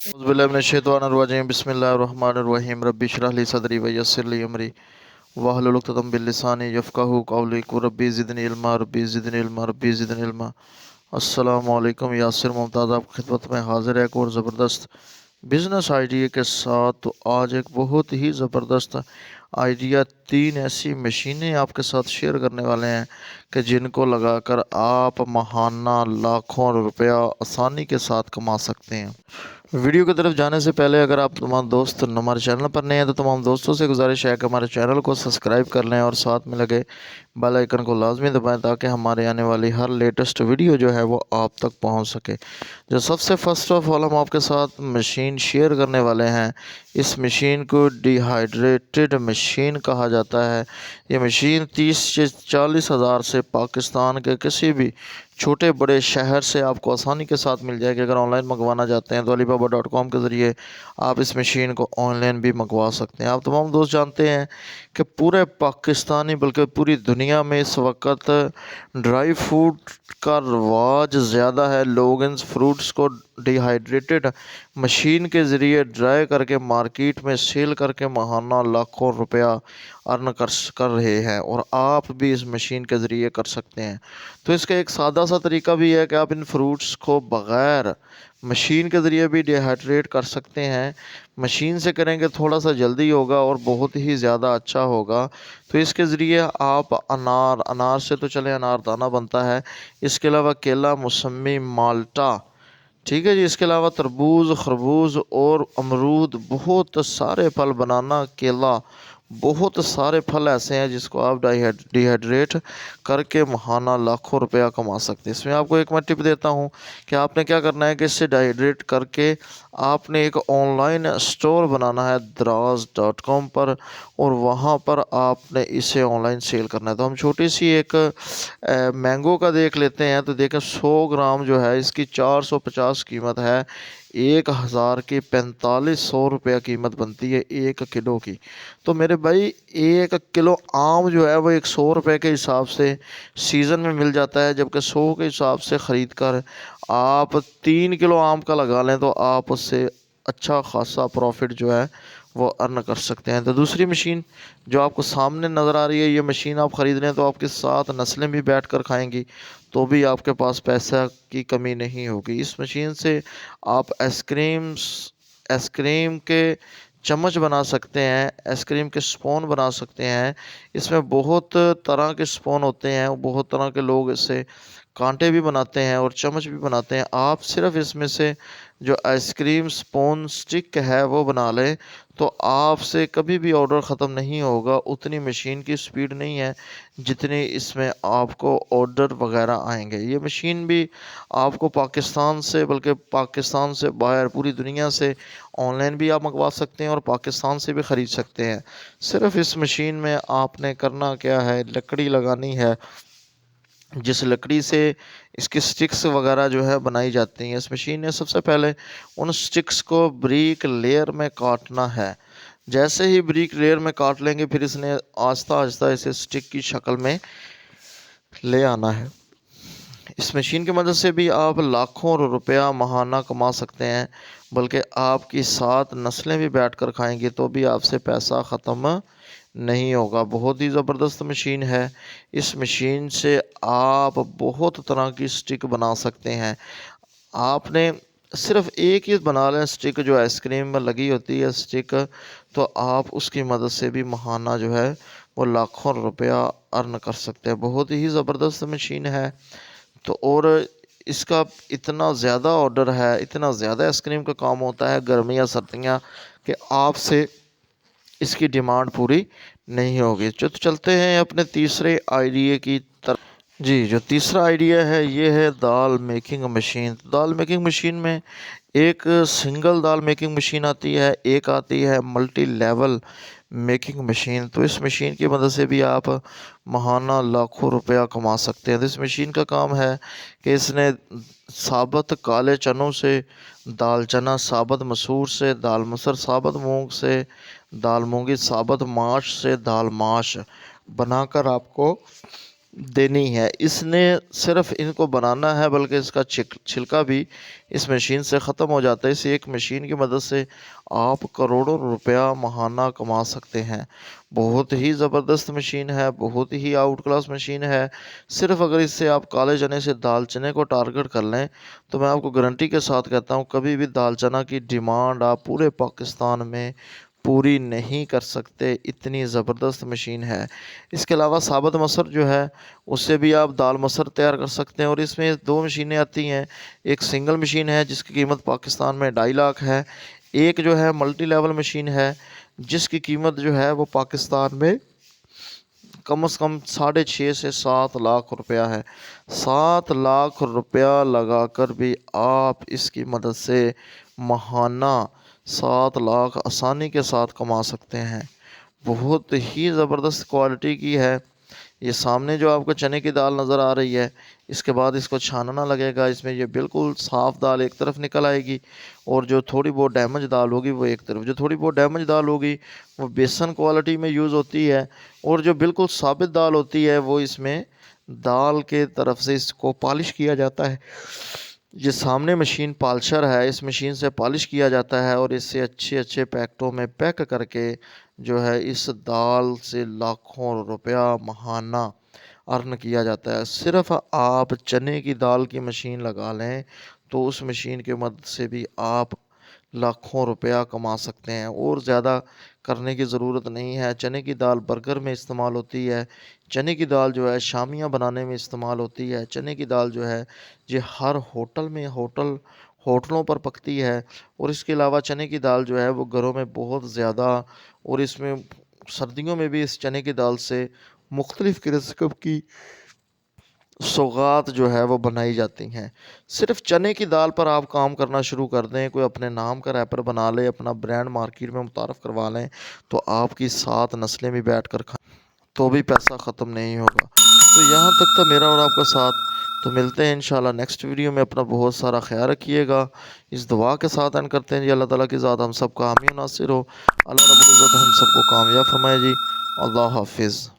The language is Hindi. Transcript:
औज़ुबिल्लाहि बिस्मिल्लाहिर्रहमानिर्रहीम रब्बि इश्रह ली सदरी व यस्सिर ली अमरी वहलुल उक़दतम मिन लिसानी यफ़क़हू क़ौली रब्बी ज़िदनी इल्मा रब्बी ज़िदनी इल्मा रब्बी ज़िदनी इल्मा। अस्सलामु अलैकुम। यासिर मुमताज़ आपकी खिदमत में हाज़िर है एक और ज़बरदस्त बिज़नेस आइडिया के साथ। तो आज एक बहुत ही ज़बरदस्त आइडिया, 3 ऐसी मशीनें आपके साथ शेयर करने वाले हैं कि जिनको लगाकर आप माहाना लाखों रुपया आसानी के साथ कमा सकते हैं। वीडियो की तरफ जाने से पहले अगर आप तमाम दोस्त हमारे चैनल पर नए हैं तो तमाम दोस्तों से गुजारिश है कि हमारे चैनल को सब्सक्राइब कर लें और साथ में लगे बेल आइकन को लाजमी दबाएं ताकि हमारे आने वाली हर लेटेस्ट वीडियो जो है वो आप तक पहुंच सके। जो सबसे फर्स्ट ऑफ ऑल हम आपके साथ मशीन शेयर करने वाले हैं, इस मशीन को डिहाइड्रेटेड मशीन कहा जाता है। ये मशीन 30 से 40 हज़ार से पाकिस्तान के किसी भी छोटे बड़े शहर से आपको आसानी के साथ मिल जाएगी। अगर ऑनलाइन मंगवाना चाहते हैं तो alibaba.com के ज़रिए आप इस मशीन को ऑनलाइन भी मंगवा सकते हैं। आप तमाम दोस्त जानते हैं कि पूरे पाकिस्तानी बल्कि पूरी दुनिया में इस वक्त ड्राई फ्रूट का रवाज ज़्यादा है। लोग इन फ्रूट्स को डिहाइड्रेटेड मशीन के ज़रिए ड्राई करके मार्केट में सेल करके माहाना लाखों रुपया अर्न कर रहे हैं और आप भी इस मशीन के ज़रिए कर सकते हैं। तो इसका एक सादा सा तरीका भी है कि आप इन फ्रूट्स को बग़ैर मशीन के ज़रिए भी डिहाइड्रेट कर सकते हैं। मशीन से करेंगे थोड़ा सा जल्दी होगा और बहुत ही ज़्यादा अच्छा होगा। तो इसके ज़रिए आप अनार से तो चले अनारदाना बनता है, इसके अलावा केला, मौसमी, माल्टा, ठीक है जी, इसके अलावा तरबूज, खरबूज और अमरूद, बहुत सारे फल, बनाना, केला, बहुत सारे फल ऐसे हैं जिसको आप डिहाइड्रेट करके माहाना लाखों रुपया कमा सकते हैं। इसमें आपको एक मैं टिप देता हूँ कि आपने क्या करना है कि इससे डिहाइड्रेट करके आपने एक ऑनलाइन स्टोर बनाना है दराज.com पर और वहाँ पर आपने इसे ऑनलाइन सेल करना है। तो हम छोटी सी एक मैंगो का देख लेते हैं। तो देखें 100 ग्राम जो है इसकी 450 कीमत है, 1000 की 4500 रुपया कीमत बनती है 1 किलो की। तो मेरे भाई 1 किलो आम जो है वो 100 रुपये के हिसाब से सीज़न में मिल जाता है, जबकि 100 के हिसाब से ख़रीद कर आप 3 किलो आम का लगा लें तो आप उससे अच्छा खासा प्रॉफिट जो है वो अर्न कर सकते हैं। तो दूसरी मशीन जो आपको सामने नज़र आ रही है, ये मशीन आप ख़रीद लें तो आपके साथ नस्लें भी बैठ कर खाएंगी तो भी आपके पास पैसा की कमी नहीं होगी। इस मशीन से आप आइसक्रीम के चम्मच बना सकते हैं, आइसक्रीम के स्पून बना सकते हैं। इसमें बहुत तरह के स्पून होते हैं, बहुत तरह के लोग इससे कांटे भी बनाते हैं और चम्मच भी बनाते हैं। आप सिर्फ इसमें से जो आइसक्रीम स्पून स्टिक है वो बना लें तो आपसे कभी भी ऑर्डर ख़त्म नहीं होगा। उतनी मशीन की स्पीड नहीं है जितनी इसमें आपको ऑर्डर वगैरह आएंगे। ये मशीन भी आपको पाकिस्तान से बल्कि पाकिस्तान से बाहर पूरी दुनिया से ऑनलाइन भी आप मंगवा सकते हैं और पाकिस्तान से भी ख़रीद सकते हैं। सिर्फ इस मशीन में आपने करना क्या है, लकड़ी लगानी है, जिस लकड़ी से इसकी स्टिक्स वगैरह जो है बनाई जाती हैं। इस मशीन ने सबसे पहले उन स्टिक्स को ब्रिक लेयर में काटना है। जैसे ही ब्रिक लेयर में काट लेंगे फिर इसने आहिस्ता आहिस्ता इसे स्टिक की शक्ल में ले आना है। इस मशीन की मदद से भी आप लाखों रुपया माहाना कमा सकते हैं, बल्कि आपकी 7 नस्लें भी बैठकर खाएंगी तो भी आपसे पैसा ख़त्म नहीं होगा। बहुत ही ज़बरदस्त मशीन है। इस मशीन से आप बहुत तरह की स्टिक बना सकते हैं। आपने सिर्फ एक ही बना लें स्टिक, जो आइसक्रीम में लगी होती है स्टिक, तो आप उसकी मदद से भी माहाना जो है वो लाखों रुपया अर्न कर सकते हैं। बहुत ही ज़बरदस्त मशीन है। तो और इसका इतना ज़्यादा ऑर्डर है, इतना ज़्यादा आइसक्रीम का काम होता है गर्मियाँ सर्दियाँ, कि आपसे इसकी डिमांड पूरी नहीं होगी। तो चलते हैं अपने तीसरे आइडिया की तरफ। जी, जो तीसरा आइडिया है ये है दाल मेकिंग मशीन। दाल मेकिंग मशीन में एक सिंगल दाल मेकिंग मशीन आती है, एक आती है मल्टी लेवल मेकिंग मशीन। तो इस मशीन की मदद से भी आप माहाना लाखों रुपया कमा सकते हैं। तो इस मशीन का काम है कि इसने साबुत काले चनों से दाल चना, साबुत मसूर से दाल मसूर, साबुत मूंग से दाल मूंगी, साबुत माश से दाल माश बनाकर आपको देनी है। इसने सिर्फ इनको बनाना है, बल्कि इसका छिलका भी इस मशीन से ख़त्म हो जाता है। इस एक मशीन की मदद से आप करोड़ों रुपया महाना कमा सकते हैं। बहुत ही ज़बरदस्त मशीन है, बहुत ही आउट क्लास मशीन है। सिर्फ अगर इससे आप काले चने से दाल चने को टारगेट कर लें, तो मैं आपको गारंटी के साथ कहता हूँ, कभी भी दाल चना की डिमांड आप पूरे पाकिस्तान में पूरी नहीं कर सकते, इतनी ज़बरदस्त मशीन है। इसके अलावा साबुत मसर जो है, उससे भी आप दाल मसर तैयार कर सकते हैं। और इसमें 2 मशीनें आती हैं। एक सिंगल मशीन है जिसकी कीमत पाकिस्तान में 2.5 लाख है। एक जो है मल्टी लेवल मशीन है, जिसकी कीमत जो है वो पाकिस्तान में कम से कम 6.5 से 7 लाख रुपया है। 7 लाख रुपया लगाकर भी आप इसकी मदद से महाना 7 लाख आसानी के साथ कमा सकते हैं। बहुत ही ज़बरदस्त क्वालिटी की है। ये सामने जो आपको चने की दाल नज़र आ रही है, इसके बाद इसको छानना लगेगा। इसमें ये बिल्कुल साफ़ दाल एक तरफ निकल आएगी, और जो थोड़ी बहुत डैमेज दाल होगी वो एक तरफ। जो थोड़ी बहुत डैमेज दाल होगी वो बेसन क्वालिटी में यूज़ होती है, और जो बिल्कुल साबित दाल होती है वो इसमें दाल के तरफ से इसको पॉलिश किया जाता है। ये सामने मशीन पॉलिशर है, इस मशीन से पॉलिश किया जाता है, और इससे अच्छे अच्छे पैकेटों में पैक करके जो है इस दाल से लाखों रुपया महाना अर्न किया जाता है। सिर्फ आप चने की दाल की मशीन लगा लें, तो उस मशीन की मदद से भी आप लाखों रुपया कमा सकते हैं, और ज़्यादा करने की ज़रूरत नहीं है। चने की दाल बर्गर में इस्तेमाल होती है। चने की दाल जो है शामियाँ बनाने में इस्तेमाल होती है। चने की दाल जो है ये हर होटल में होटलों पर पकती है। और इसके अलावा चने की दाल जो है वो घरों में बहुत ज़्यादा, और इसमें सर्दियों में भी इस चने की दाल से मुख्तलिफ़ किस्म की सौगात जो है वो बनाई जाती हैं। सिर्फ चने की दाल पर आप काम करना शुरू कर दें, कोई अपने नाम का रैपर बना ले, अपना ब्रांड मार्केट में मुतारफ़ करवा लें, तो आपकी 7 नस्लें भी बैठ कर खाएं तो भी पैसा ख़त्म नहीं होगा। तो यहाँ तक था मेरा और आपका साथ। तो मिलते हैं इंशाल्लाह नेक्स्ट वीडियो में। अपना बहुत सारा ख्याल रखिएगा। इस दुआ के साथ एंड करते हैं जी, अल्लाह ताला की ज़ात हम सबका हामी और नासिर हो। अल्लाह रब्बुल इज़्ज़त हम सबको कामयाब फरमाए जी। अल्लाह हाफ़िज़।